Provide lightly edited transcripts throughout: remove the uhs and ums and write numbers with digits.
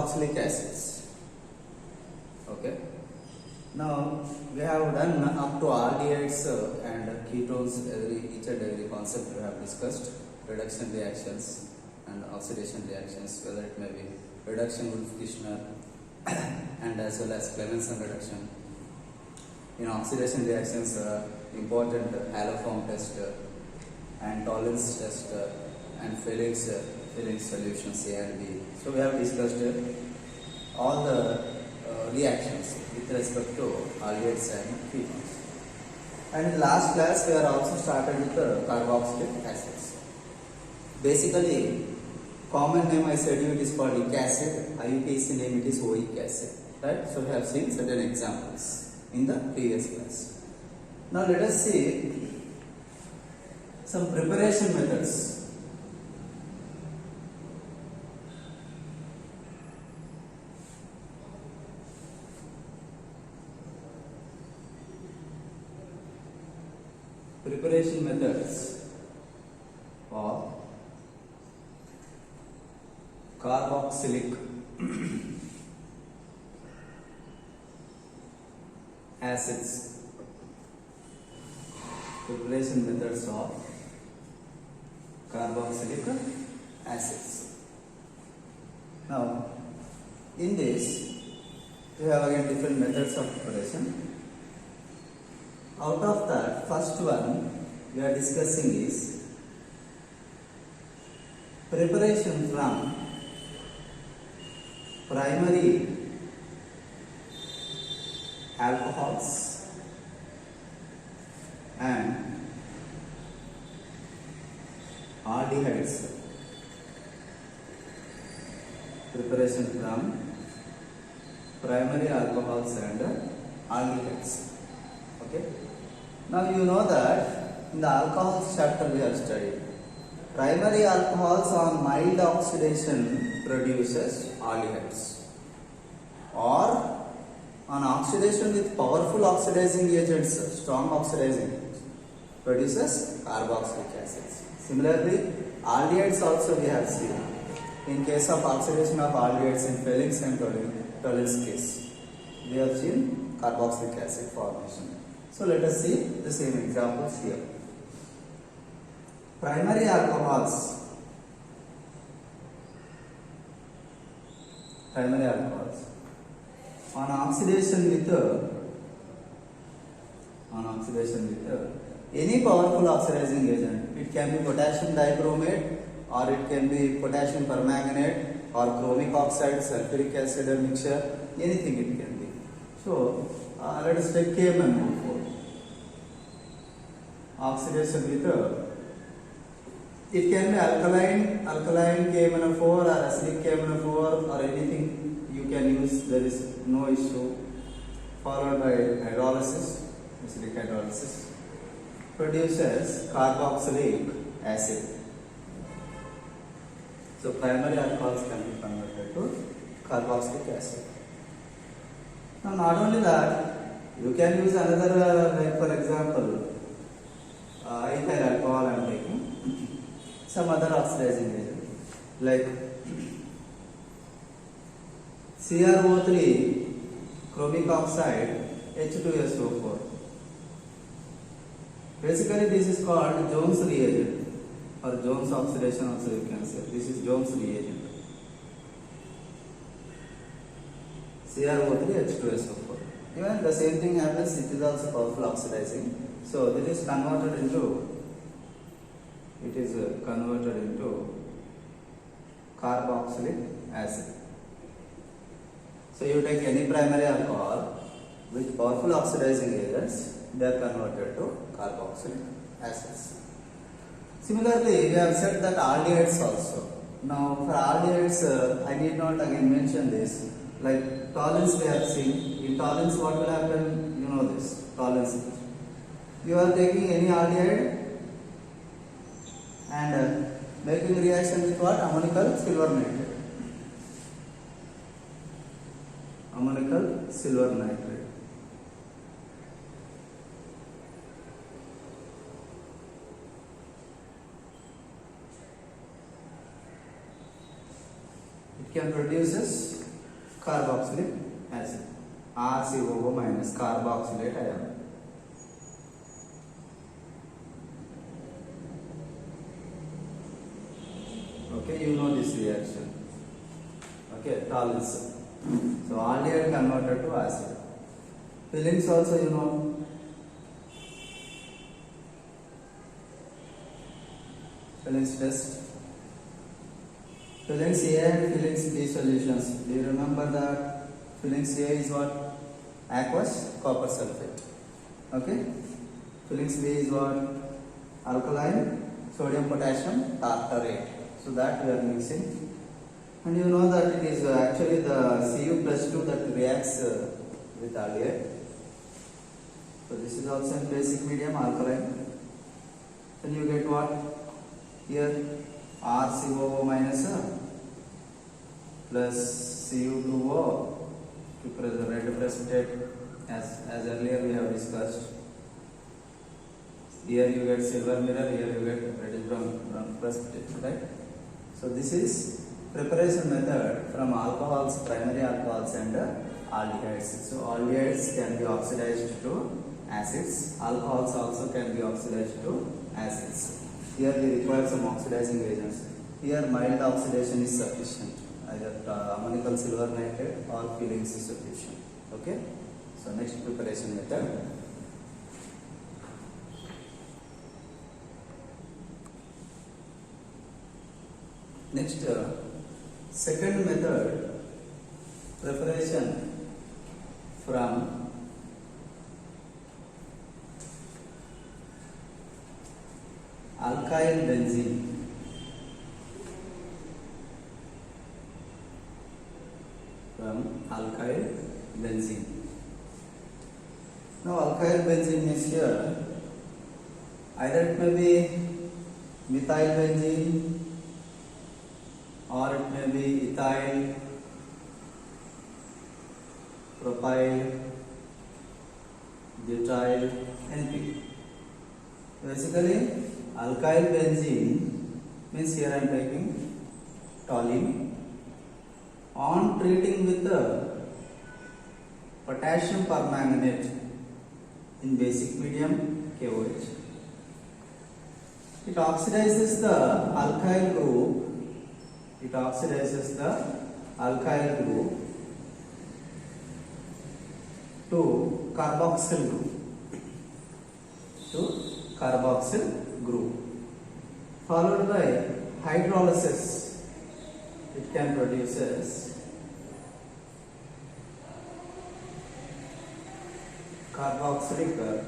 carboxylic acids. Okay. Now we have done up to aldehydes and ketones. Each and every concept we have discussed. Reduction reactions and oxidation reactions, whether it may be reduction Wolff-Kishner and as well as Clemmensen reduction. In oxidation reactions, important haloform test and tolerance test and Felix solutions A and B. So we have discussed all the reactions with respect to aldehydes and ketones. And in the last class we are also started with carboxylic acids. Basically, common name I said you it is called ic acid, IUPAC name it is oic acid, right? So we have seen certain examples in the previous class. Now let us see some preparation methods. Preparation methods for carboxylic acids. Preparation methods of carboxylic acids. Now, in this, we have again different methods of preparation. Out of that, first one we are discussing is preparation from primary alcohols and aldehydes. Preparation from primary alcohols and aldehydes. Okay. Now you know that in the alcohols chapter we have studied. Primary alcohols on mild oxidation produces aldehydes, or on oxidation with powerful oxidizing agents, strong oxidizing agents, produces carboxylic acids. Similarly, aldehydes also we have seen. In case of oxidation of aldehydes in Felix and Tollens case, we have seen carboxylic acid formation. So let us see the same examples here. Primary alcohols. On oxidation with any powerful oxidizing agent. It can be potassium dichromate, or it can be potassium permanganate, or chromic oxide, sulfuric acid mixture, anything it can be. So let us take KMnO4. Oxidation with it can be alkaline KMnO4 or acidic KMnO4 or anything you can use, there is no issue. Followed by hydrolysis, acidic hydrolysis produces carboxylic acid. So primary alcohols can be converted to carboxylic acid. Now not only that, you can use another like for example ethyl alcohol I am taking, some other oxidizing agent like CrO3 chromic oxide H2SO4. Basically this is called Jones reagent or Jones oxidation also you can say. This is Jones reagent. CrO3 H2SO4. Even the same thing happens, it is also powerful oxidizing. So this is converted into carboxylic acid. So you take any primary alcohol with powerful oxidizing agents, they are converted to carboxylic acids. Similarly, we have said that aldehydes also. Now for aldehydes, I need not again mention this. Like tolerance we have seen. In tolerance what will happen? You know this. Tolerance. You are taking any aldehyde and making reaction with what? Ammonical silver nitrate. Ammonical silver nitrate. It can produce carboxylic acid. RCOO minus carboxylate ion. Okay, you know this reaction. Okay, tolerance. So aldehyde converted to acid. Fillings also you know. Fillings test. Fillings A and fillings B solutions. Do you remember that? Fillings A is what? Aqueous copper sulfate. Okay. Fillings B is what? Alkaline sodium potassium tartarate. So that we are mixing. And you know that it is actually the Cu plus 2 that reacts with aldehyde. So this is also in basic medium alkaline. Then you get what? Here RCOO minus plus Cu2O to precipitate as earlier we have discussed. Here you get silver mirror, here you get reddish brown precipitate, right? So this is preparation method from alcohols, primary alcohols and aldehydes. So aldehydes can be oxidized to acids, alcohols also can be oxidized to acids. Here we require some oxidizing agents. Here mild oxidation is sufficient, either ammonical silver nitrate or fillings is sufficient. Okay. So next preparation method. Next second method, preparation from alkyl benzene. From alkyl benzene. Now alkyl benzene is here. Either it may be methyl benzene or it may be ethyl, propyl, butyl, NP. Basically, alkyl benzene means here I am taking toluene. On treating with the potassium permanganate in basic medium KOH, it oxidizes the alkyl group. It oxidizes the alkyl group to carboxyl group. To carboxyl group, followed by hydrolysis. It can produces carboxylic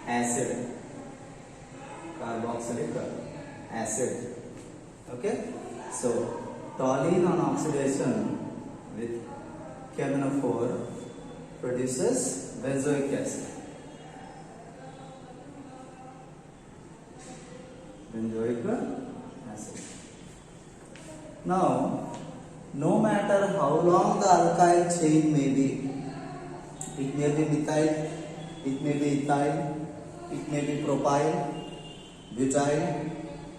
acid. Carboxylic acid. Okay. So toluene on oxidation with KMnO4 produces benzoic acid. Benzoic acid. Now, no matter how long the alkyl chain may be, it may be methyl, it may be ethyl, it may be propyl, butyl,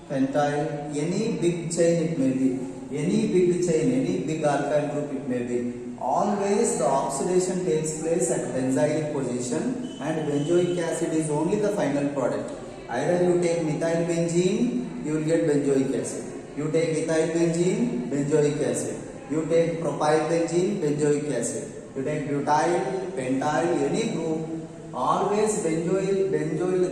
pentyl, any big chain it may be, any big chain, any big alkyl group it may be, always the oxidation takes place at benzylic position and benzoic acid is only the final product. Either you take methyl benzene, you will get benzoic acid. You take ethyl benzene, benzoic acid. You take propyl benzene, benzoic acid. You take butyl, pentyl, any group, always benzoyl,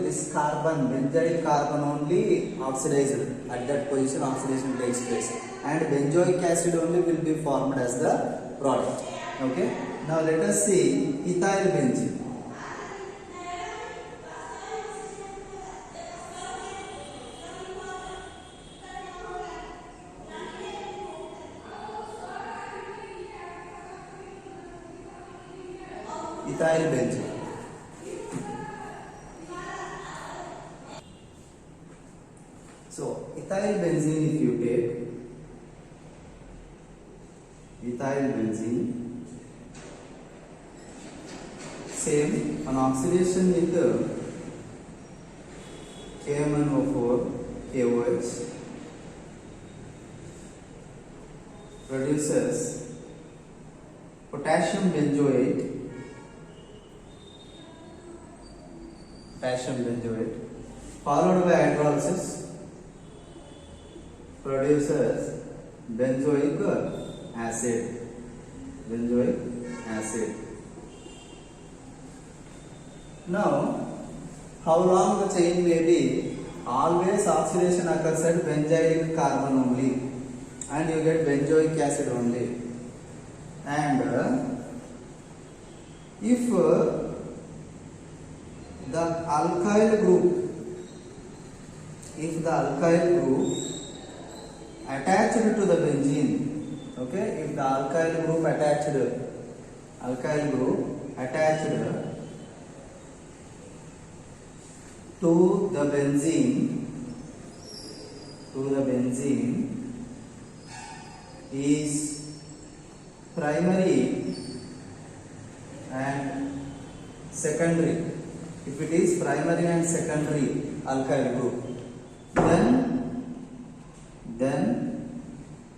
this carbon, benzyl carbon only oxidized. At that position oxidation takes place. And benzoic acid only will be formed as the product. Okay. Now let us see ethyl benzene. Ethyl benzene. So ethyl benzene, if you take ethyl benzene, same on oxidation with KMnO4 KOH produces potassium benzoate, followed by hydrolysis produces benzoic acid. Now, how long the chain may be? Always oxidation occurs at benzylic carbon only, and you get benzoic acid only. And if the alkyl group attached to the benzene, okay, if the alkyl group attached to the benzene is primary and secondary. If it is primary and secondary alkyl group, then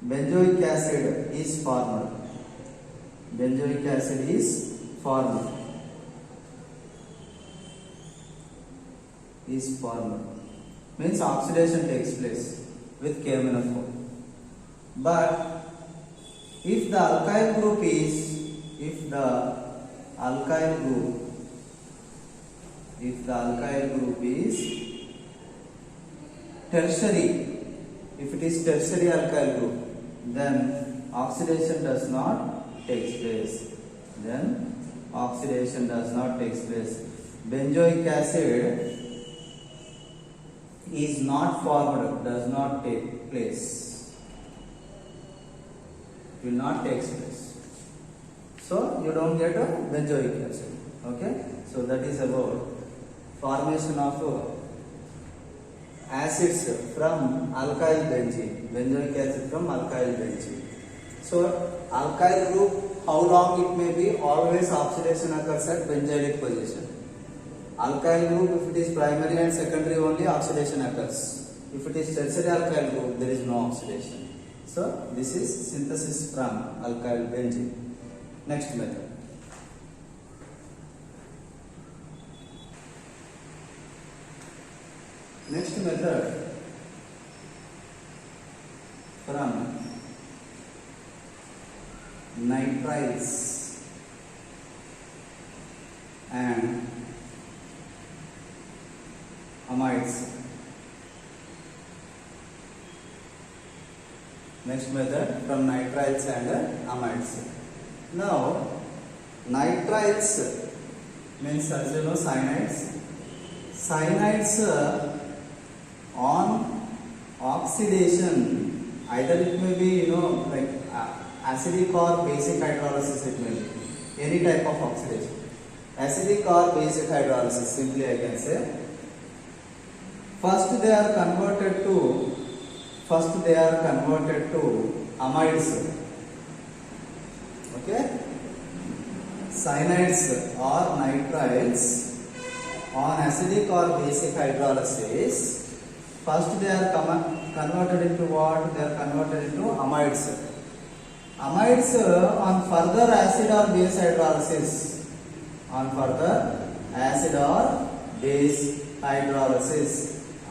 benzoic acid is formed. Means oxidation takes place with KMnO4. But if the alkyl group is tertiary, if it is tertiary alkyl group, then oxidation does not take place. Benzoic acid is not formed, does not take place, will not take place. So you don't get a benzoic acid. Okay, so that is about formation of acids from alkyl benzene, benzoic acid from alkyl benzene. So alkyl group, how long it may be? Always oxidation occurs at benzylic position. Alkyl group, if it is primary and secondary only, oxidation occurs. If it is tertiary alkyl group, there is no oxidation. So this is synthesis from alkyl benzene. Next method. From nitriles and amides. Next method, from nitriles and amides. Now, nitriles means, as you know, cyanides. Cyanides on oxidation, either it may be, like acidic or basic hydrolysis, it may be any type of oxidation. Acidic or basic hydrolysis, simply I can say. First they are converted to amides. Okay, cyanides or nitriles on acidic or basic hydrolysis, first they are converted into what? They are converted into amides. Amides on further acid or base hydrolysis,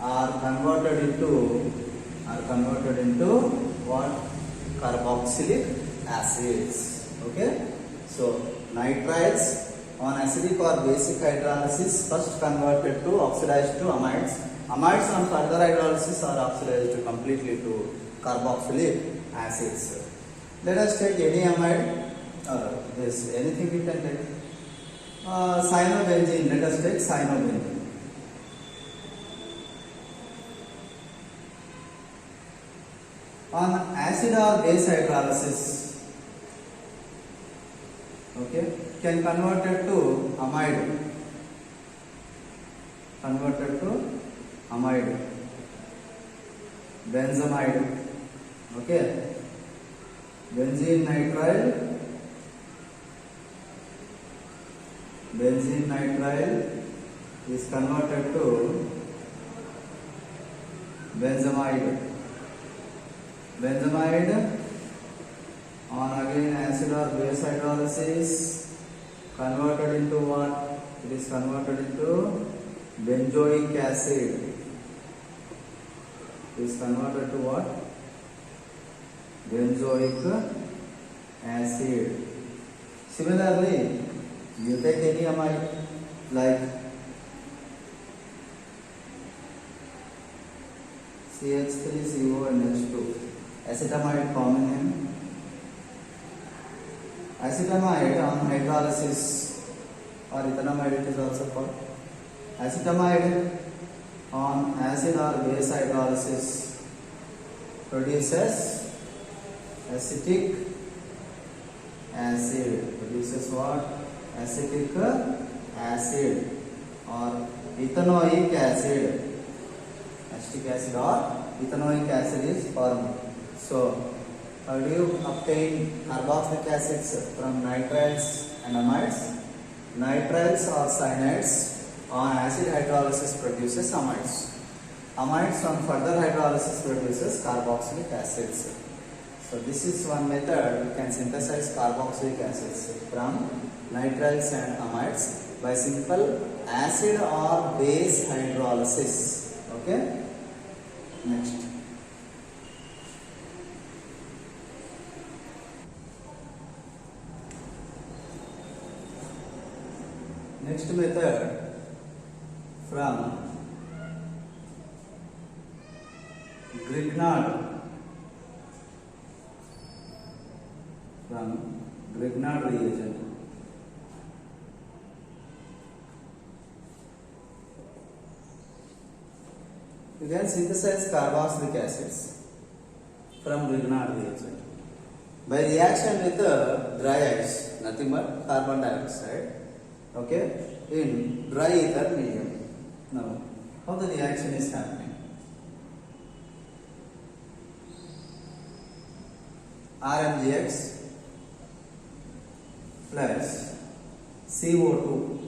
are converted into what? Carboxylic acids. Okay, so nitriles on acidic or basic hydrolysis first converted to oxidized to amides. Amides on further hydrolysis are oxidized completely to carboxylic acids. Let us take any amide, anything we can take. Cyanobenzene, let us take cyanobenzene. On acid or base hydrolysis, okay, can converted to amide, benzamide. Okay, benzene nitrile is converted to benzamide on again acid or base hydrolysis, converted into what? It is converted into benzoic acid. It is converted to what? Benzoic acid. Similarly, you take any amide like CH3CONH2, acetamide common name. Acetamide on hydrolysis, or ethanamide it is also called. Acetamide on acid or base hydrolysis produces acetic acid. Produces what? Acetic acid or ethanoic acid. Acetic acid or ethanoic acid is formed. So, how do you obtain carboxylic acids from nitriles and amides? Nitriles or cyanides on acid hydrolysis produces amides. Amides on further hydrolysis produces carboxylic acids. So this is one method we can synthesize carboxylic acids from nitriles and amides by simple acid or base hydrolysis. Okay? Next. Next method from Grignard. From Grignard reagent. You can synthesize carboxylic acids from Grignard reagent by reaction with dry ice, nothing but carbon dioxide. Okay, in dry ether medium. Now, how the reaction is happening? RMGX plus CO2.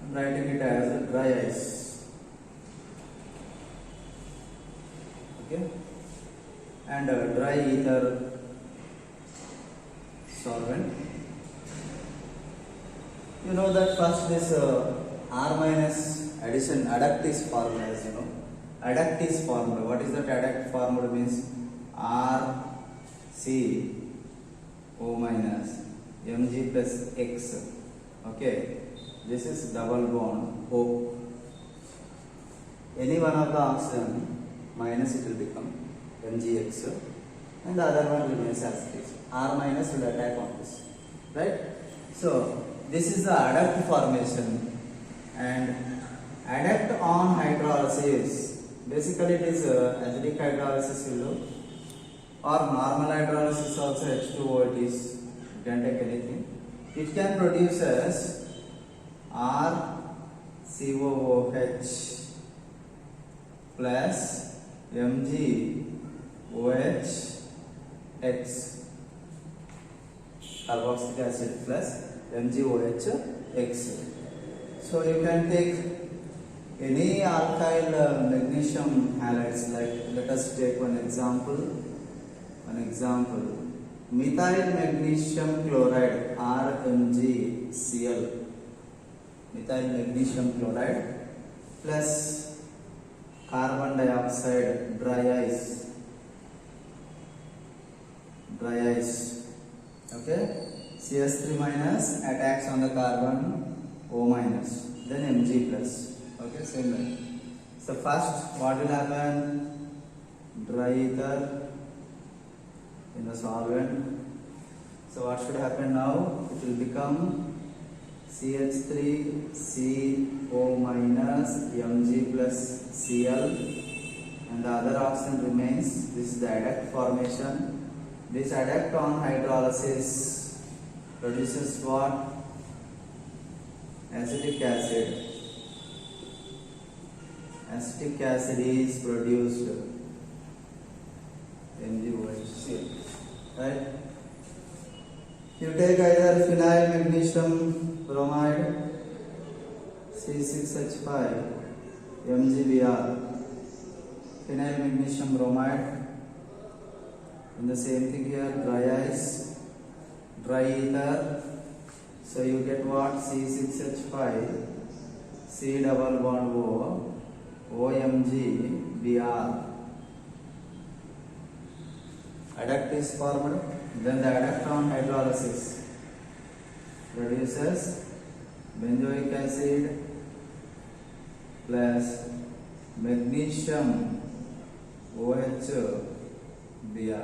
I'm writing it as dry ice. Okay, and dry ether solvent. You know that first this R minus addition adduct is formed, as you know. Adduct is formed. What is that adduct formula? Means RCO minus Mg plus X. Okay, this is double bond O. Any one of the oxygen minus it will become MgX, and the other one remains as it is. R minus will attack on this, right? So this is the adduct formation, and adduct on hydrolysis. Basically, it is acidic hydrolysis will do, or normal hydrolysis also H2O. It is, you can take anything. It can produce as RCOOH plus MgOH carboxylic acid plus MgOH. So you can take any alkyl magnesium halides, like let us take one example. Methyl magnesium chloride, RMgCl. Methyl magnesium chloride plus carbon dioxide, dry ice. Okay, CS3 minus attacks on the carbon, O minus, then Mg plus. Okay, same way. So first what will happen? Dry ether in the solvent. So what should happen now? It will become CH3CO minus Mg plus Cl, and the other oxygen remains. This is the adduct formation. This adduct on hydrolysis produces what? Acetic acid. Acetic acid is produced, MgOH, right? You take either phenyl magnesium bromide, C6H5, MgBr, phenyl magnesium bromide. And the same thing here, dry ice, dry ether. So you get what? C6H5, C double bond O, OMG, Br. Adduct is formed. Then the adduct on hydrolysis produces benzoic acid plus magnesium OH Br.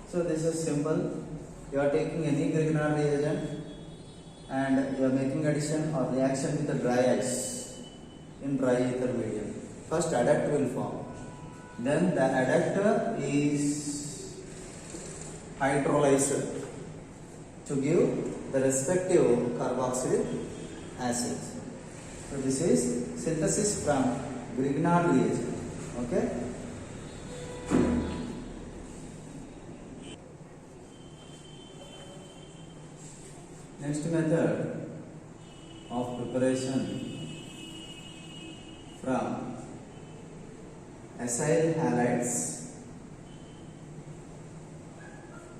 So this is simple. You are taking any Grignard reagent and you are making addition or reaction with the dry ice in dry ether medium. First adduct will form. Then the adduct is hydrolyzed to give the respective carboxylic acids. So this is synthesis from Grignard reagent. Okay. Next method of preparation from acyl halides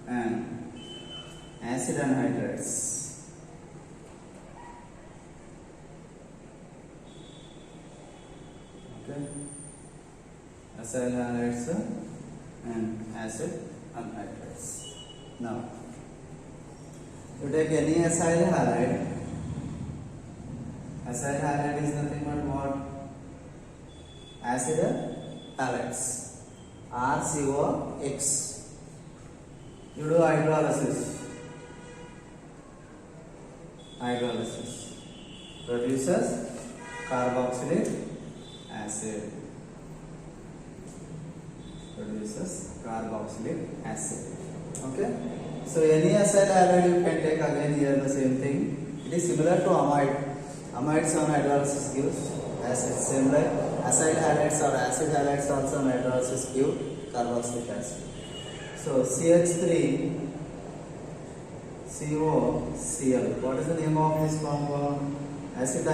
and acid anhydrides. Okay, acyl halides and acid anhydrides. Now, you take any acyl halide. Acyl halide is nothing but what? Acid halides. RCOX. You do hydrolysis. Hydrolysis produces carboxylic acid. Produces carboxylic acid. Okay. So any acyl halide you can take again here the same thing. It is similar to amide. Amides on hydrolysis gives acid. Same like acyl halides or acid halides also on hydrolysis give carboxylic acid. So CH3 COCl. What is the name of this compound? Acyl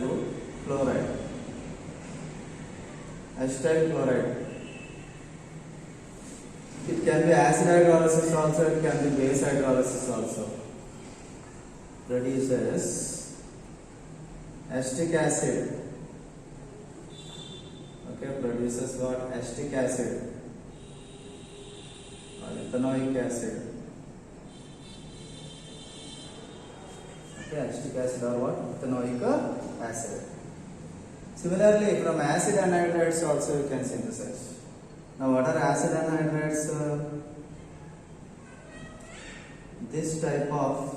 group chloride. Acetyl chloride. It can be acid hydrolysis also, it can be base hydrolysis also. Produces acetic acid. Okay, produces what? Acetic acid or ethanoic acid. Okay, acetic acid or what? Ethanoic acid. Similarly, from acid anhydrides also you can synthesize. Now, what are acid anhydrides? This type of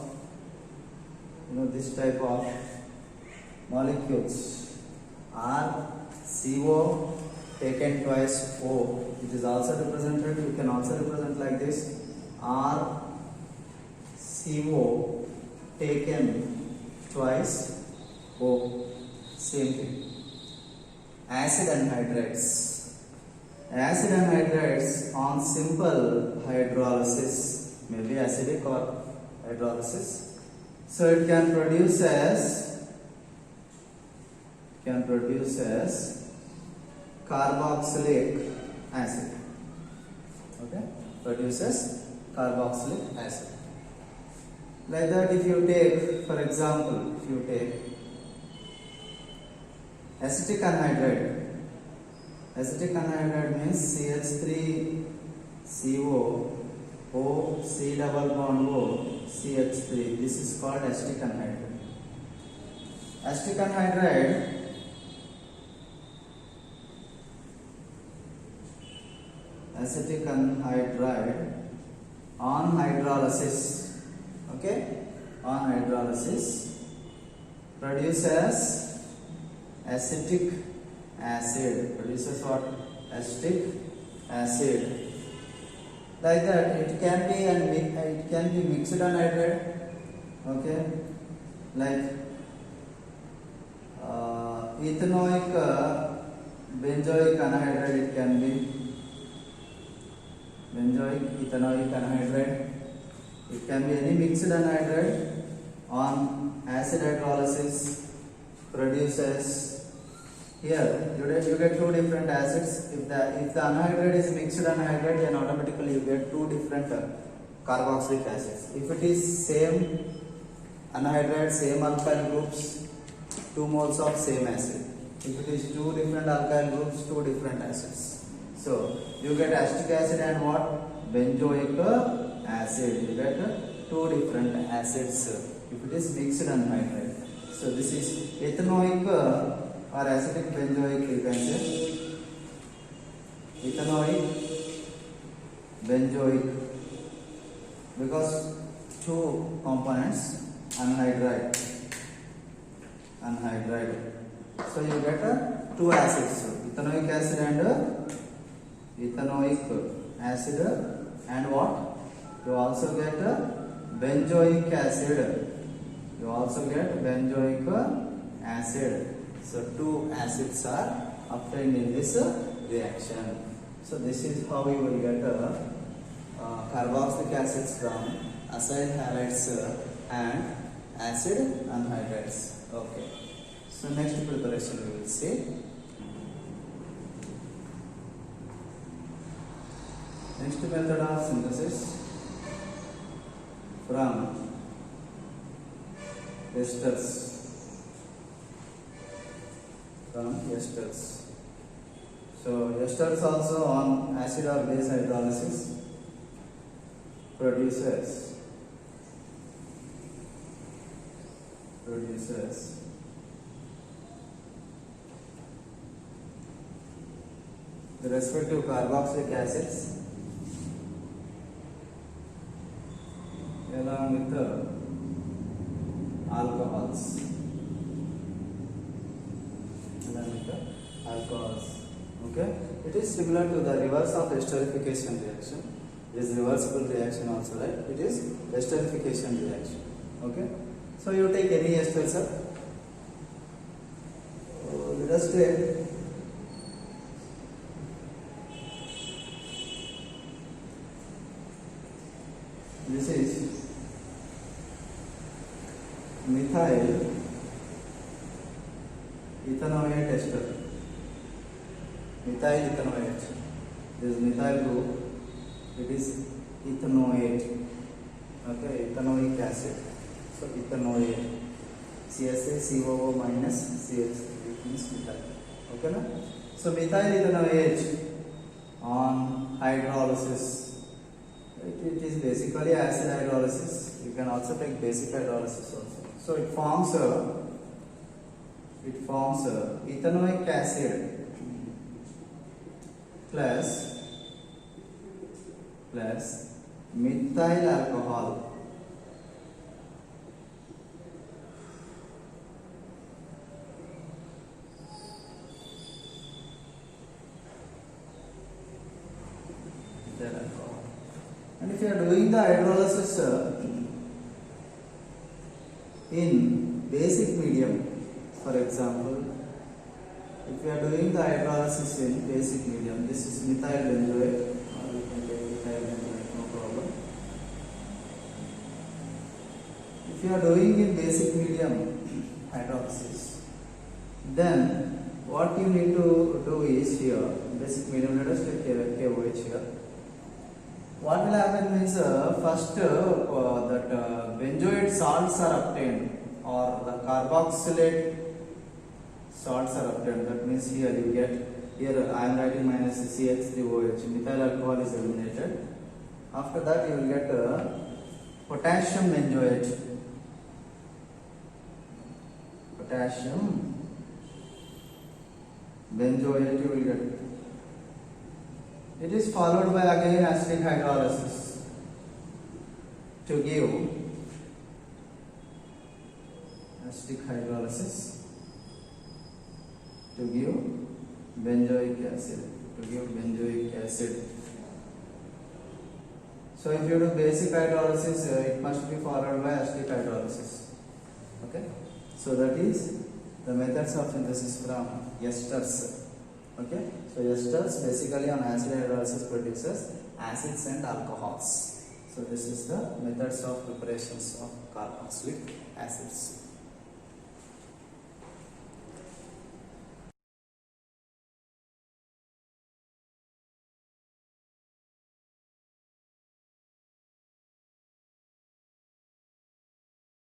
molecules are CO taken twice O. It is also represented. You can also represent like this: R CO taken twice O. Same thing. Acid anhydrides. Acid anhydrides on simple hydrolysis, maybe acidic or hydrolysis. So it can produce as carboxylic acid. Okay, produces carboxylic acid. Like that, if you take, for example, if you take acetic anhydride. Acetic anhydride means CH3CO O C double bond O CH3. This is called acetic anhydride. Acetic anhydride on hydrolysis, okay, on hydrolysis produces acetic acid. Produces what? Acetic acid. Like that, it can be mixed anhydride. Okay, like ethanoic benzoic anhydride. It can be benzoic ethanoic anhydride. It can be any mixed anhydride on acid hydrolysis produces Here you get two different acids. If the anhydride is mixed anhydride, then automatically you get two different carboxylic acids. If it is same anhydride, same alkyl groups, 2 moles of same acid. If it is two different alkyl groups, two different acids. So you get acetic acid and what? Benzoic acid. You get two different acids if it is mixed anhydride. So this is ethanoic or acidic benzoic, you can say. Ethanoic, benzoic, because two components, anhydride. So you get two acids, ethanoic acid and ethanoic acid, and what? You also get benzoic acid. You also get benzoic acid. So two acids are obtained in this reaction. So this is how you will get carboxylic acids from acyl halides and acid anhydrides. Okay. So next preparation we will see. Next method of synthesis from esters. So esters also on acid or base hydrolysis produces the respective carboxylic acids along with the alcohols. Okay, it is similar to the reverse of esterification reaction. It is reversible reaction also, right? It is esterification reaction. Okay, so you take any ester, sir. Let us take this is methyl ethanoate ester. Methyl ethanoate. This is methyl group. It is ethanoate. Okay, ethanoic acid. So ethanoate. CSaCOO minus CH3 means methyl. Okay, na? So methyl ethanoate on hydrolysis. It is basically acid hydrolysis. You can also take basic hydrolysis also. So it forms ethanoic acid plus methyl alcohol. And if you are doing the hydrolysis in basic medium, for example, if you are doing the hydrolysis in basic medium, this is methyl benzoate, or you can take methyl benzoate, no problem. If you are doing in basic medium hydrolysis, then what you need to do is here, basic medium, let us take KOH here. What will happen means first that benzoate salts are obtained, or the carboxylate salts are obtained. That means here you get, here I am writing minus CH3OH, methyl alcohol is eliminated. After that you will get potassium benzoate. Potassium benzoate you will get. It is followed by again acidic hydrolysis to give benzoic acid. So if you do basic hydrolysis, it must be followed by acidic hydrolysis. Okay, so that is the methods of synthesis from esters. Okay, so esters basically on acid hydrolysis produces acids and alcohols. So this is the methods of preparations of carboxylic acids.